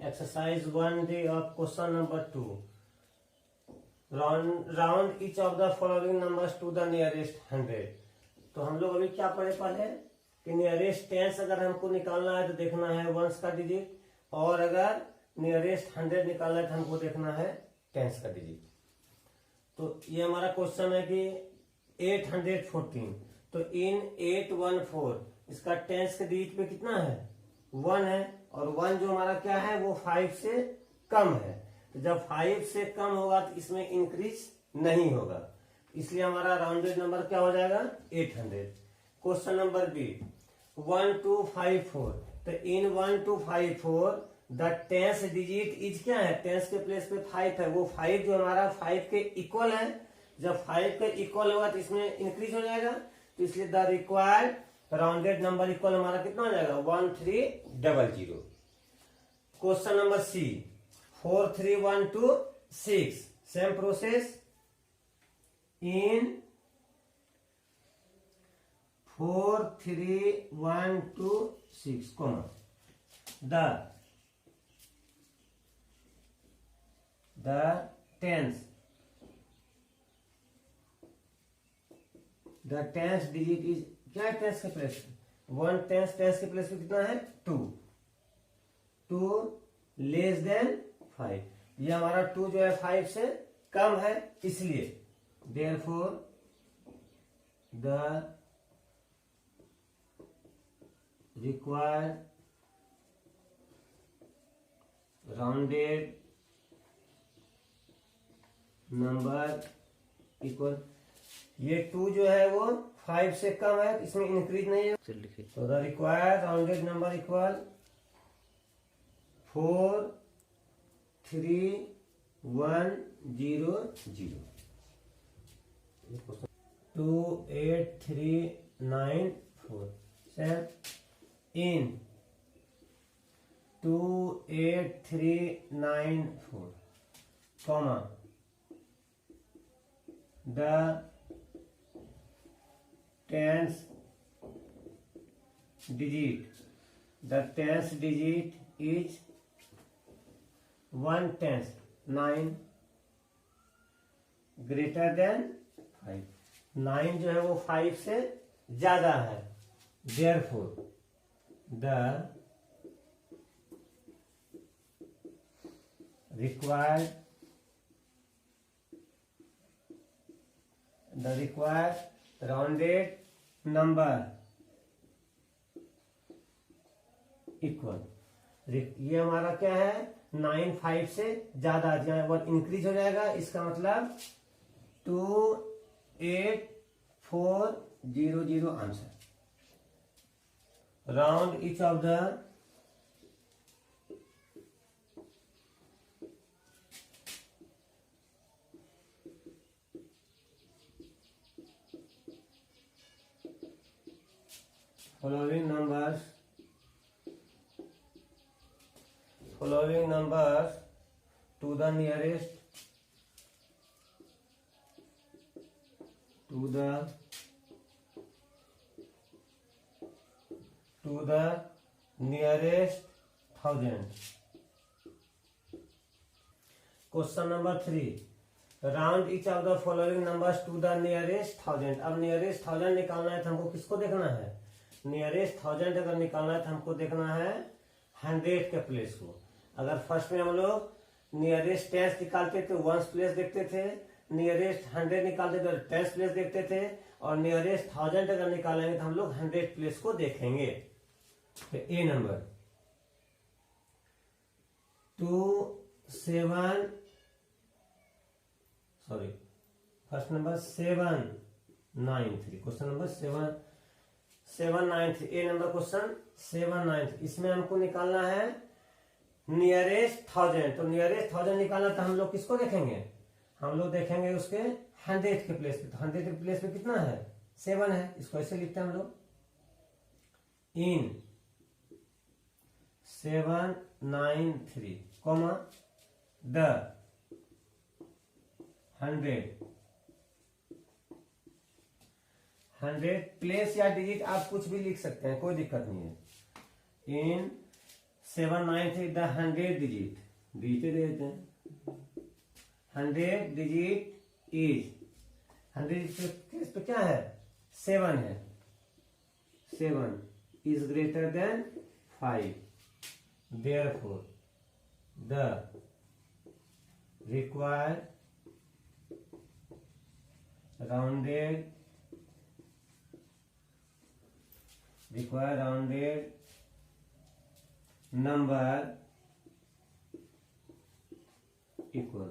Exercise 1D of question number 2. Round each of the following numbers to the nearest 100. तो हम लोग अभी क्या पढ़े पहले कि नियरेस्ट टेंस अगर हमको निकालना है तो देखना है वंस का डिजिट, और अगर नियरेस्ट 100 निकालना है तो हमको देखना है टेंस का डिजिट। तो ये हमारा क्वेश्चन है कि 814, तो इन 814 इसका टेंस के डिजिट पे कितना है 1 है, और 1 जो हमारा क्या है वो 5 से कम है। तो जब 5 से कम होगा तो इसमें इंक्रीज नहीं होगा, इसलिए हमारा राउंडेड नंबर क्या हो जाएगा 800। क्वेश्चन नंबर बी 1254, तो इन 1254 द टेंस डिजिट इज क्या है, टेंस के प्लेस पे 5 है, वो 5 जो हमारा 5 के इक्वल है। जब 5 के इक्वल होगा तो इसमें इंक्रीज हो जाएगा, तो इसलिए the required rounded number equal हमारा कितना हो जाएगा 1300। Question number C 43126, same process. In 43126 comma the tense digit is क्या है टेंस के प्लेस पे 1, टेंस के प्लेस पे कितना है 2 लेस देन 5। ये हमारा 2 जो है 5 से कम है, इसलिए therefore the required rounded number equal, ये 2 जो है वो 5 से कम है, इसमें इंक्रीज नहीं है, तो the required rounded number equal 43100 28394 same. In 28394 comma the tens digit is 1 tens 9 greater than 5। 9 जो है वो 5 से ज्यादा है, therefore the required rounded number equal, ये हमारा क्या है 9 5 से ज्यादा, जहां 1 इंक्रीज हो जाएगा, इसका मतलब 28400 answer. Round each of the following numbers to the nearest thousand। Question number 3 round each of the following numbers to the nearest 1000। अब नियरेस्ट 1000 निकालना है तो हमको किसको देखना है, नियरेस्ट 1000 अगर निकालना है तो हमको देखना है 100 के प्लेस को। अगर फर्स्ट में हम लोग नियरेस्ट टेंस निकालते थे वंस प्लेस देखते थे, नियरेस्ट 100 निकालते थे टेंस प्लेस देखते थे, और नियरेस्ट 1000 अगर निकालेंगे तो हम लोग 100 प्लेस को देखेंगे। तो ए नंबर 793, क्वेश्चन नंबर 793, ए नंबर क्वेश्चन 793। इसमें हमको निकालना है नियरेस्ट 1000। तो नियरेस्ट 1000 निकालना तो हम लोग किसको देखेंगे, हम लोग देखेंगे उसके 100 के प्लेस पे। तो 100 के प्लेस पे कितना है 7 है, इसको ऐसे लिखते हैं हम लोग इन 793 comma the 100 प्लेस या डिजिट आप कुछ भी लिख सकते हैं, कोई दिक्कत नहीं है। इन 793 द 100 डिजिट, डिजिट देते हैं। 100 डिजिट इज 100 पे क्या है, 7 है, 7 is greater than 5, therefore the required rounded number equal,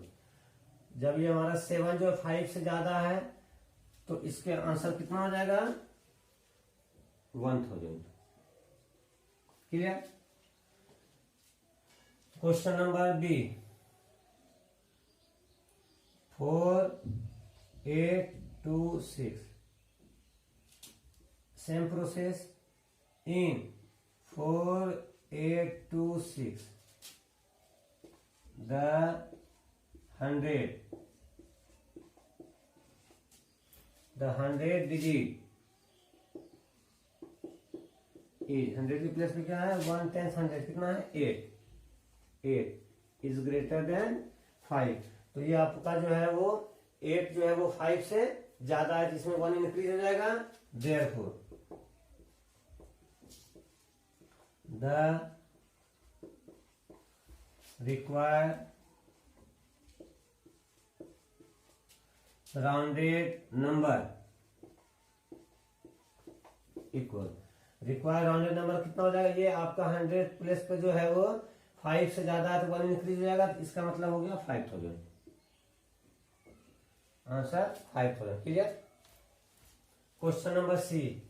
जब ये हमारा 7 जो 5 से ज्यादा है तो इसके आंसर कितना हो जाएगा, 1000। Clear. Question number B, 4826, same process in 4826 the 100 digit is 100 के प्लेस में क्या है, 1 10 100 कितना है, 8 इज ग्रेटर देन 5। तो ये आपका जो है वो 8 जो है वो 5 से ज्यादा है, जिसमें 1 इंक्रीज हो जाएगा। therefore the required rounded number equal, required rounded number कितना हो जाएगा, ये आपका 100 प्लेस पे जो है वो 5 से ज्यादा है तो 1 इंक्रीज हो जाएगा, तो इसका मतलब हो गया 5000, answer 5000। Clear. Question number C,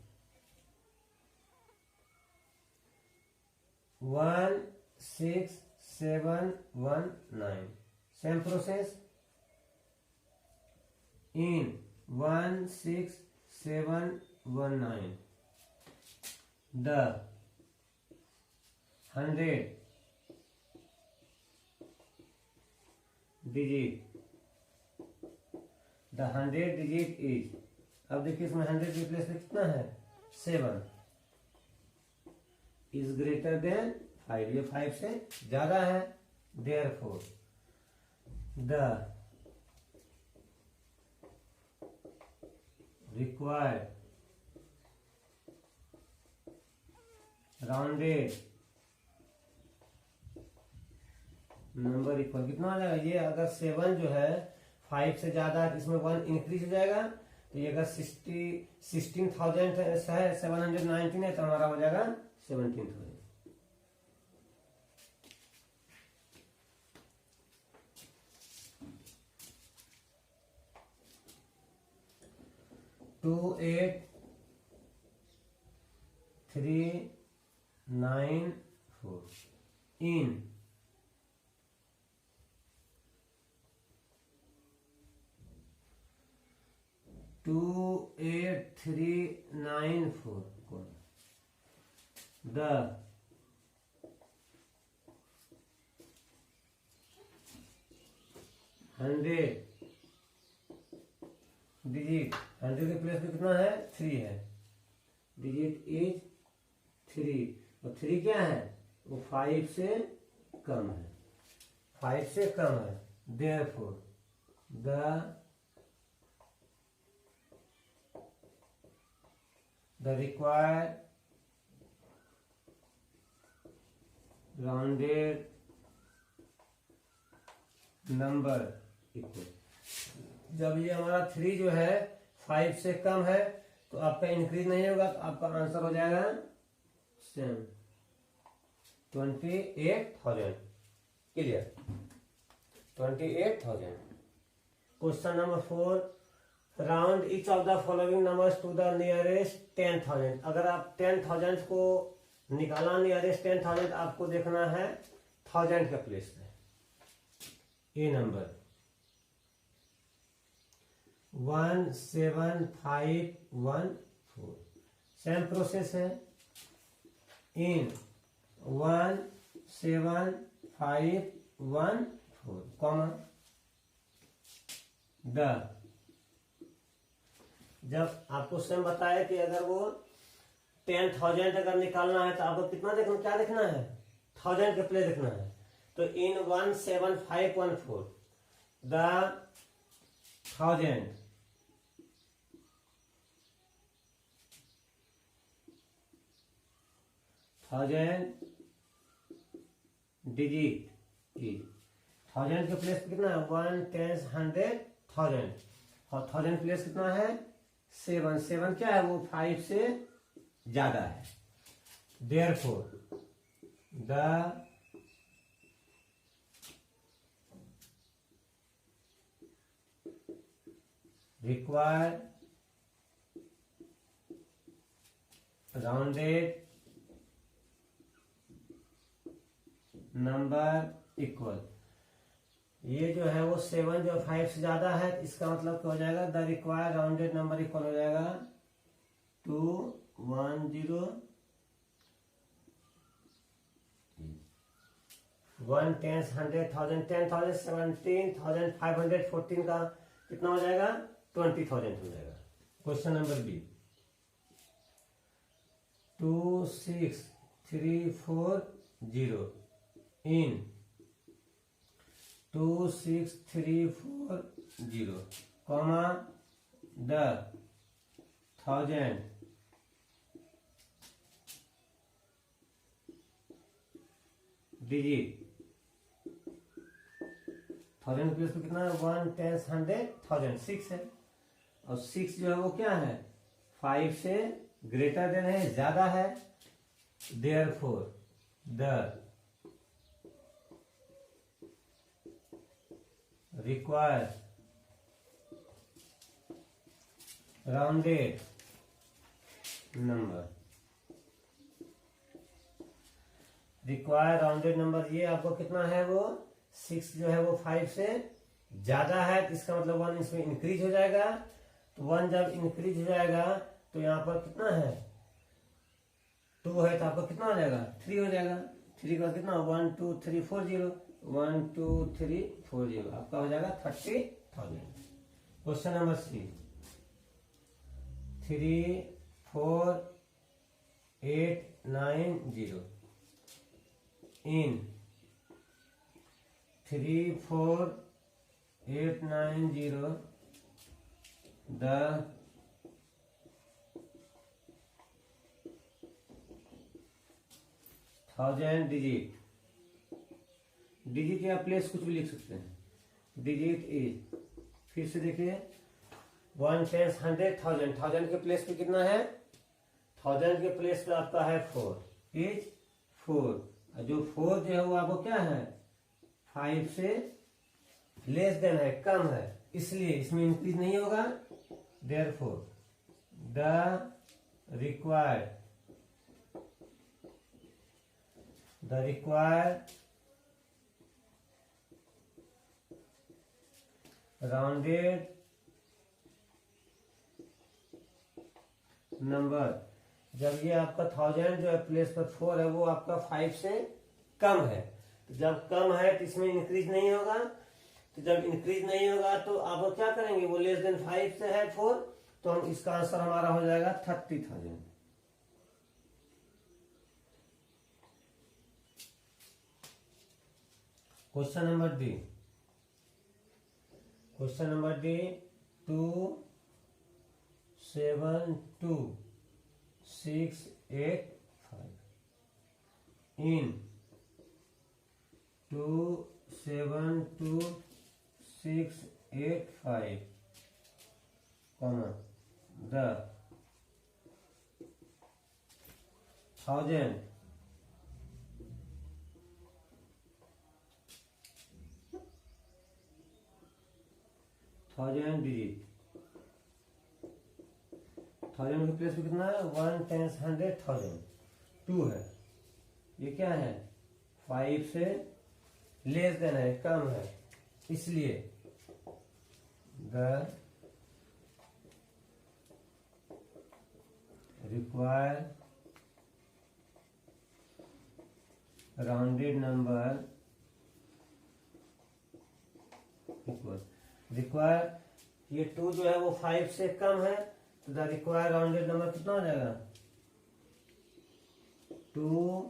16719, same process in 16719 the 100 digit is, अब देखिए इसमें 100 के प्लेस में कितना है, 7 इज ग्रेटर देन 5, ये 5 से ज्यादा है। therefore the required rounded number equal कितना हो जाएगा, ये अगर 7 जो है 5 से ज्यादा है, इसमें 1 इंक्रीज हो जाएगा, तो ये अगर 16,000 है, 719 है, तो हमारा हो जाएगा 17,000। टू 8,394 in 28394 the 100 डिजिट, 100 के प्लेस में कितना है, 3 है, डिजिट इज 3, और 3 क्या है, वो 5 से कम है, 5 से कम है। therefore the required rounded number equal, जब ये हमारा 3 जो है 5 से कम है तो आपका इंक्रीज नहीं होगा, तो आपका आंसर हो जाएगा same 28,000। Clear, 28,000। Question number 4, round each of the following numbers to the nearest 10,000। अगर आप 10,000 को निकालना, नियरेस्ट 10,000 आपको देखना है 1000 के प्लेस पे। ये नंबर 17514, सेम प्रोसेस है इन 17514, कॉमा द, जब आपको सेम बताया कि अगर वो 10,000 अगर निकालना है तो आपको कितना देखना, क्या देखना है, 1000 के प्लेस देखना है। तो इन 17514 द 1000 डिजिट इज 1000 के प्लेस कितना है 1 10 100 1000 और 1000 प्लेस कितना है 7 क्या है वो 5 से ज्यादा है। Therefore the required rounded number equal, ये जो है वो 7 जो 5 से ज्यादा है, इसका मतलब क्या हो जाएगा the required rounded number equal हो जाएगा 2 1 0 1 10 100 1000 10,000 17,514 का कितना हो जाएगा 20,000 हो जाएगा। Question number B 26340 in 26340 comma the 1000 digit 1000 plus में कितना है 1 10 100 1000 6 है और 6 जो है वो क्या है 5 से ग्रेटर देन है ज्यादा है। Therefore the required rounded number, required rounded number ये आपको कितना है वो 6 जो है वो 5 से ज्यादा है, तो इसका मतलब 1 इसमें इंक्रीज हो जाएगा। तो 1 जब इंक्रीज हो जाएगा तो यहाँ पर कितना है 2 है तो आपको कितना हो जाएगा 3 हो जाएगा। 3 का कितना 1 2 3 4 0 1 2 3 4 0 आपका हो जाएगा 30,000। Question number C 34890 in 34890 the 1000 digit, digit या प्लेस कुछ भी लिख सकते हैं। डिजिट इज फिर से देखिए 1 10 100 1000 1000 के प्लेस पे कितना है 1000 के प्लेस पे आपका है 4 इज 4, जो 4 जो है वो आपको क्या है 5 से लेस देन है कम है, इसलिए इसमें इंक्रीज नहीं होगा। Therefore the required rounded number, जब ये आपका 1000 जो है प्लेस पर 4 है वो आपका 5 से कम है, तो जब कम है तो इसमें इंक्रीज नहीं होगा। तो जब इंक्रीज नहीं होगा तो आप क्या करेंगे वो लेस देन 5 से है 4, तो हम इसका आंसर हमारा हो जाएगा 30,000। Question number D 272,685 in 272,685 comma the 1000 digit 1000 के प्लेस पे कितना है 1 10 100 1000 2 है, ये क्या है 5 से लेस देन है कम है, इसलिए the required rounded number equal, require ये 2 जो है वो 5 से कम है, तो द रिक्वायर्ड राउंडेड नंबर कितना हो जाएगा 2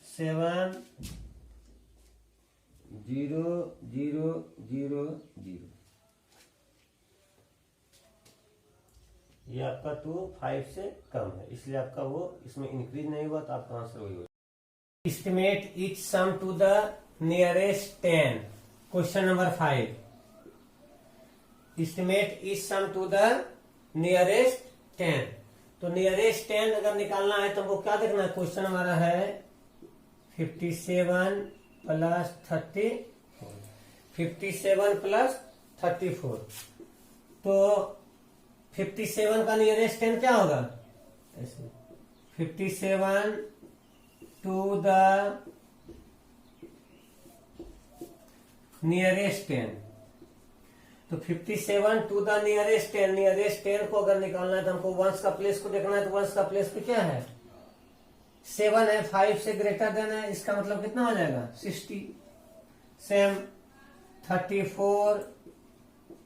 7 0 0 0 0। ये आपका 2 5 से कम है, इसलिए आपका वो इसमें इंक्रीज नहीं हुआ, तो आपका आंसर वही होगा। Estimate each sum to the nearest 10। Question number 5। Estimate each sum to the nearest 10। तो नियरेस्ट 10 अगर निकालना है तो हमको क्या देखना है? क्वेश्चन हमारा है 57 प्लस 34। 57 प्लस 34। तो 57 का नियरेस्ट 10 क्या होगा? ऐसे 57 टू द नियरेस्ट 10। तो 57 टू द नियरेस्ट 10, नियरेस्ट 10 को अगर निकालना है तो हमको वंस का प्लेस को देखना है। तो वंस का प्लेस पे क्या है? 7 है, 5 से ग्रेटर देन है, इसका मतलब कितना हो जाएगा? 60। Same 34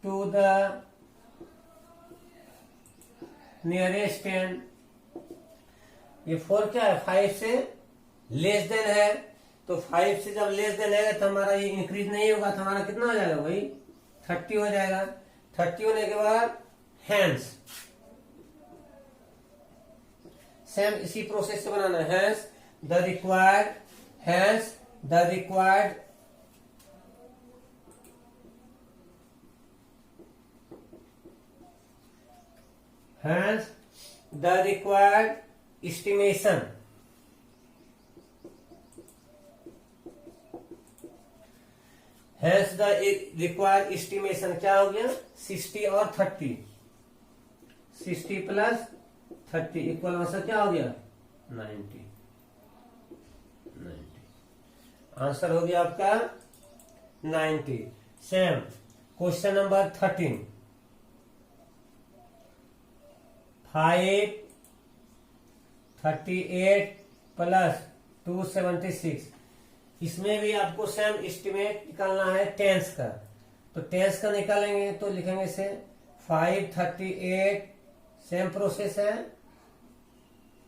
to the nearest 10। ये 4 क्या है? 5 से लेस देन है, तो 5 से जब लेस देन है तो हमारा ये इंक्रीज नहीं होगा, तो हमारा कितना हो जाएगा? वही 30 हो जाएगा। 30 होने के बाद हैंस, सेम इसी प्रोसेस से बनाना है। Hence the required, hence the required hence the required estimation hence the required estimation क्या हो गया? 60 और 30। 60 प्लस 30 इक्वल आंसर क्या हो गया? 90। आंसर हो गया आपका 90। Same question number 13। 538 प्लस 276। इसमें भी आपको सेम एस्टिमेट निकालना है टेंस का। तो टेंस का निकालेंगे तो लिखेंगे से 538, सेम प्रोसेस है,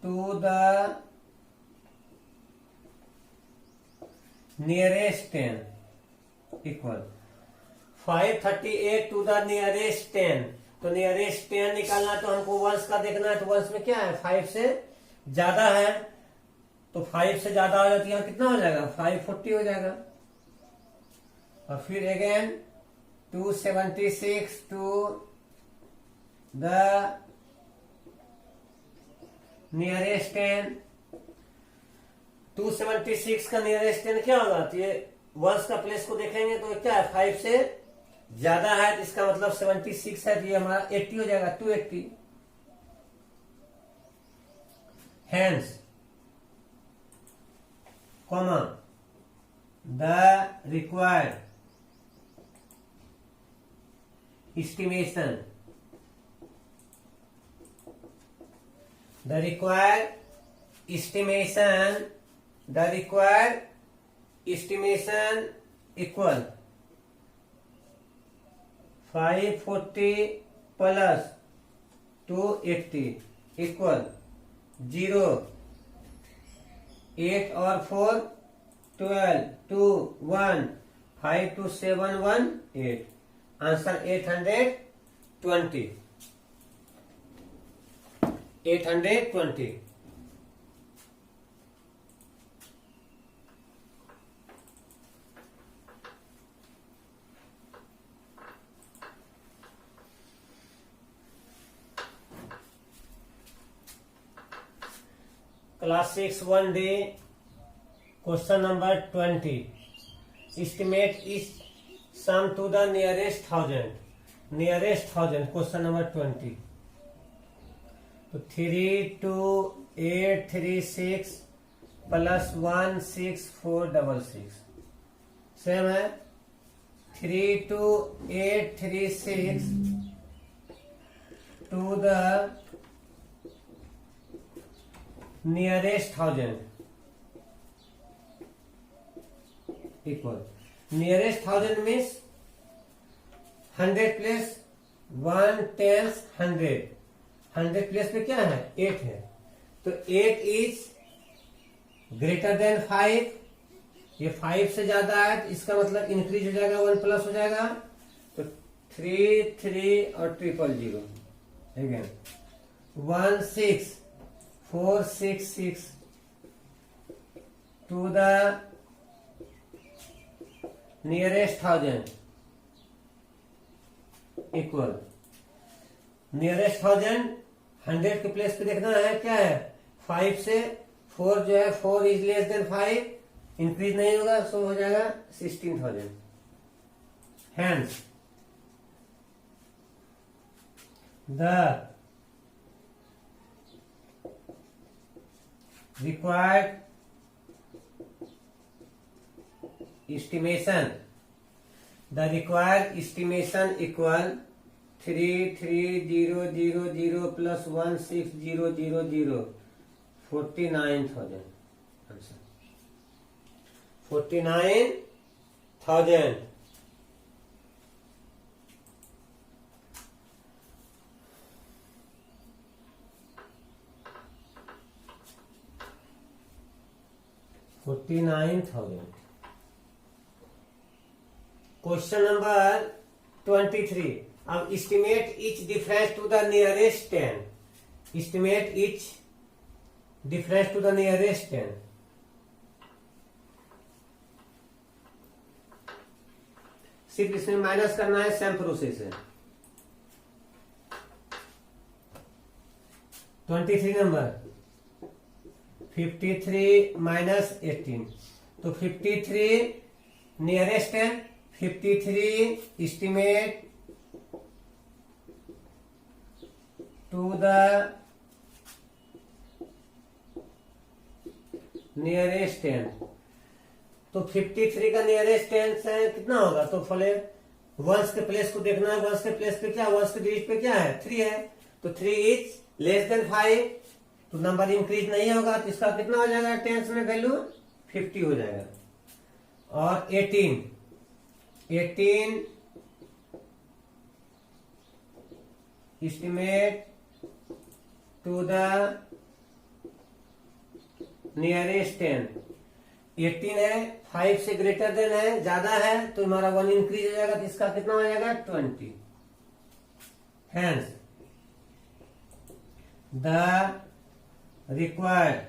to the nearest 10 equal 538 to the nearest 10। तो नियरेस्ट 10 निकालना तो हमको वंस का देखना है। तो वंस में क्या है? 5 से ज्यादा है, तो 5 से ज्यादा हो जाती है, कितना हो जाएगा? 540 हो जाएगा। और फिर अगेन 276 टू द नियरेस्ट 10। 276 का नियरेस्ट 10 क्या होगा? तो ये वंस का प्लेस को देखेंगे तो क्या है? 5 से ज्यादा है, तो इसका मतलब 76 है, तो ये हमारा 80 हो जाएगा, 280। Hence comma the required estimation, the required estimation equal 540 plus 280 equal 0, 8 और 4 12, 2 1, 5 2 7 1 8। Answer 820। 820। Class 6 1 day question number 20। Estimate is sum to the nearest 1000। Nearest 1000 question number 20। तो 32836 प्लस 16466 सेम है। 32836 to the nearest 1000 equal nearest 1000 means 100 plus 1 10 100 place पे क्या है? 8 है, तो 8 is greater than 5, ये 5 से ज्यादा है तो इसका मतलब इंक्रीज हो जाएगा, 1 प्लस हो जाएगा, तो 3 3 और 000 again 1 6 4 6 6 to the nearest 1000 equal nearest 100 के प्लेस पे देखना है क्या है, 5 से 4 जो है 4 इज लेस देन 5, इंक्रीज नहीं होगा, सो हो जाएगा 16,000। Hence the required estimation, the required estimation equal 33,000 plus 16,000, 49,000 answer 49,000। Question number 23, अब estimate each difference to the nearest 10, estimate each difference to the nearest 10। सिर्फ इसमें माइनस करना है, सेम प्रोसेस है। 23 नंबर 53 माइनस 18, तो 53 नियरेस्ट है, 53 estimate to the nearest 10, तो 53 का नियरेस्ट 10 से कितना होगा, तो फले वंस के प्लेस को देखना है, वंस के प्लेस पे क्या, वंस के डिजिट पे क्या है 3 है, तो 3 इज लेस देन 5, तो नंबर इंक्रीज नहीं होगा, तो इसका कितना हो जाएगा, टेंस में वैल्यू 50 हो जाएगा। और 18 estimate to the nearest 10, 18 है, 5 से ग्रेटर देन है, ज्यादा है, तो हमारा 1 इंक्रीज हो जाएगा, तो इसका कितना हो जाएगा 20। Hence the required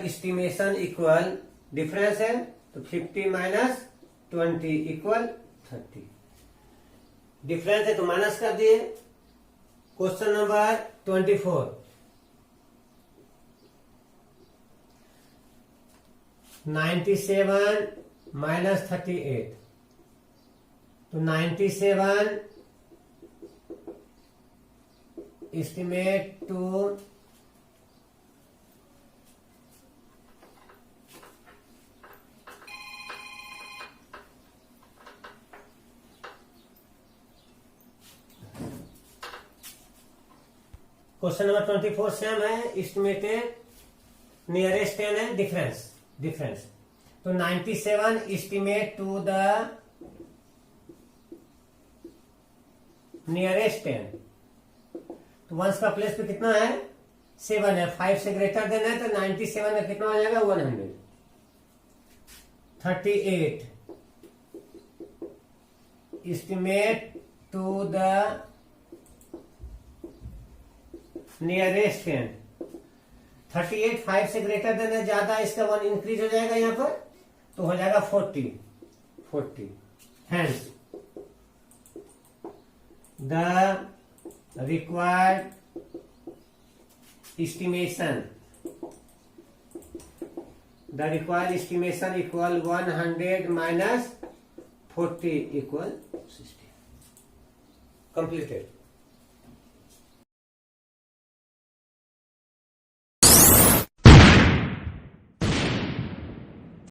estimation equal difference है, तो 50 माइनस 20 इक्वल 30, डिफरेंस है तो माइनस कर दिए। क्वेश्चन नंबर 24, 97 माइनस 38, तो 97 estimate to question number 24 same है, एस्टिमेटेड नियरेस्ट 10 है, डिफरेंस, तो 97 एस्टिमेट टू द नियरेस्ट 10, तो वंस का प्लेस पे कितना है 7 है, 5 से ग्रेटर देन है, तो 97 में कितना हो जाएगा 100। 38 एस्टिमेट टू द नियरेस्ट 10, 38 5 से ग्रेटर देन है, ज्यादा, इसका 1 इंक्रीज हो जाएगा यहां पर, तो हो जाएगा 40। Hence the required estimation equal 100 minus 40 equal 60। Completed।